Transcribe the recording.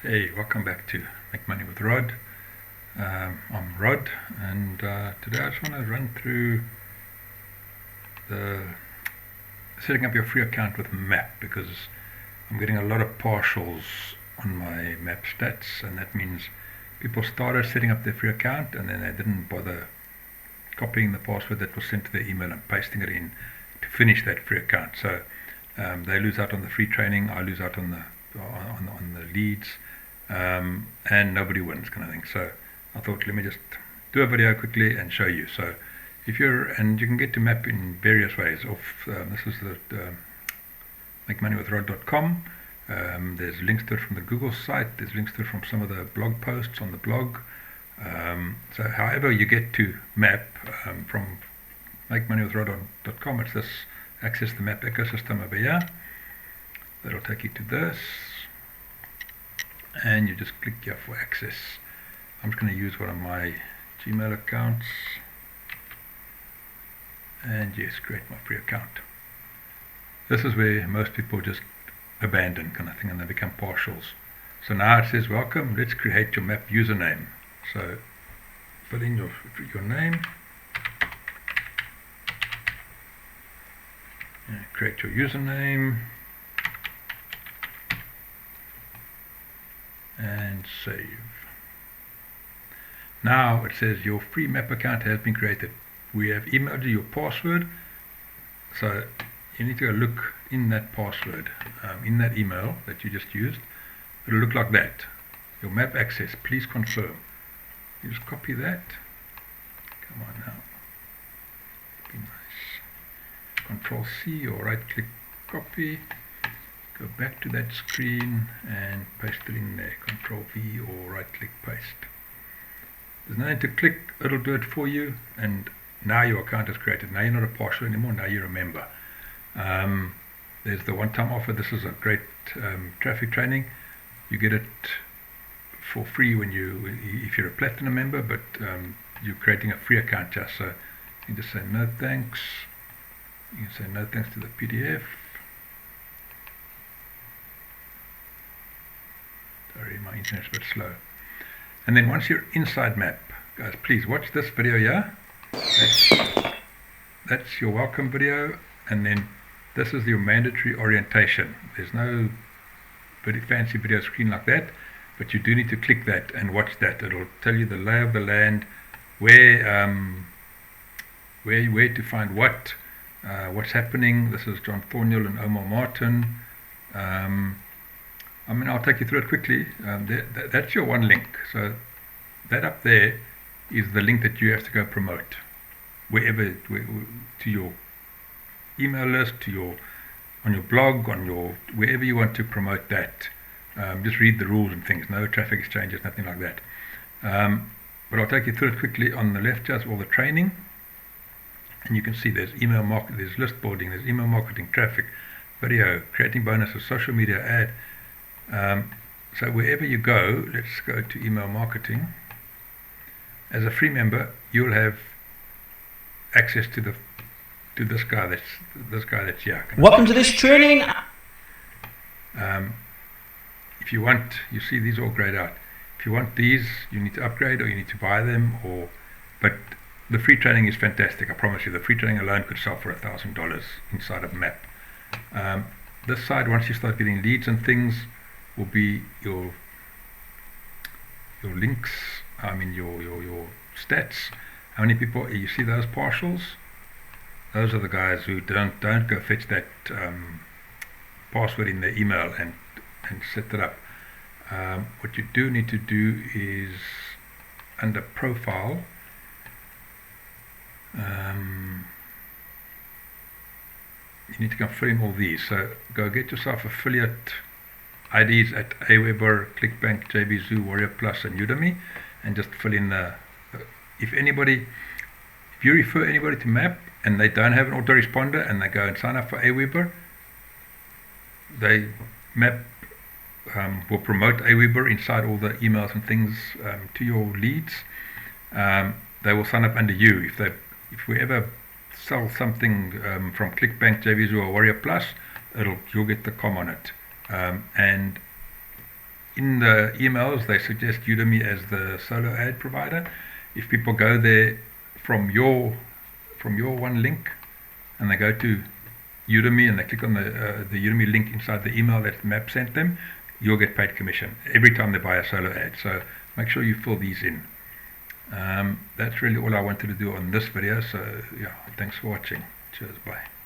Hey, welcome back to Make Money with Rod. I'm Rod, and today I just want to run through the setting up your free account with Map, because I'm getting a lot of partials on my Map stats, and that means people started setting up their free account and then they didn't bother copying the password that was sent to their email and pasting it in to finish that free account. So they lose out on the free training, I lose out on the leads, and nobody wins, kind of thing. So I thought, let me just do a video quickly and show you. So if and you can get to Map in various ways. This is the makemoneywithrod.com. There's links to it from the Google site. There's links to it from some of the blog posts on the blog. So however you get to Map, from makemoneywithrod.com, it's this access the Map ecosystem over here. That'll take you to this, and you just click here for access. I'm just going to use one of my Gmail accounts, and yes, create my free account. This is where most people just abandon, kind of thing, and they become partials. So now it says, welcome, let's create your Map username. So fill in your name, create your username, and save. Now it says your free Map account has been created. We have emailed you your password, so you need to go look in that password, in that email that you just used. It'll look like that. Your Map access, please confirm. You just copy that. Come on now. Be nice. Control C or right click copy. Go back to that screen and paste it in there. Control V or right click paste. There's nothing to click, it'll do it for you, and now your account is created. Now you're not a partial anymore, now you're a member. There's the one-time offer. This is a great traffic training. You get it for free if you're a platinum member, but you're creating a free account just. So you just say no thanks. You can say no thanks to the PDF. Sorry, my internet's a bit slow. And then once you're inside Map, guys, please watch this video here. That's your welcome video, and then this is your mandatory orientation. There's no very fancy video screen like that, but you do need to click that and watch that. It'll tell you the lay of the land, where to find what's happening. This is John Thornhill and Omar Martin. I'll take you through it quickly. That's your one link. So that up there is the link that you have to go promote wherever, to your email list, on your blog, wherever you want to promote that. Just read the rules and things. No traffic exchanges, nothing like that. But I'll take you through it quickly. On the left, just all the training, and you can see there's email marketing, there's list building, there's email marketing, traffic, video, creating bonuses, social media ad. So wherever you go, let's go to email marketing. As a free member, you'll have access to this guy that's here. Welcome to this training. If you want, you see these all grayed out. If you want these, you need to upgrade or you need to buy them. But the free training is fantastic. I promise you, the free training alone could sell for $1,000 inside of Map. This side, once you start getting leads and things, will be your links. Your stats. How many people you see those partials? Those are the guys who don't go fetch that password in their email and set it up. What you do need to do is under profile. You need to confirm all these. So go get yourself affiliate IDs at Aweber, ClickBank, JVZoo, Warrior Plus, and Udemy, and just fill in if you refer anybody to Map and they don't have an autoresponder and they go and sign up for Aweber, Map will promote Aweber inside all the emails and things to your leads. They will sign up under you. If we ever sell something from ClickBank, JVZoo, or Warrior Plus, you'll get the com on it. And in the emails they suggest Udemy as the solo ad provider. If people go there from your one link and they go to Udemy and they click on the Udemy link inside the email that MAP sent them, you'll get paid commission every time they buy a solo ad. So make sure you fill these in. That's really all I wanted to do on this video. So yeah, thanks for watching. Cheers, bye.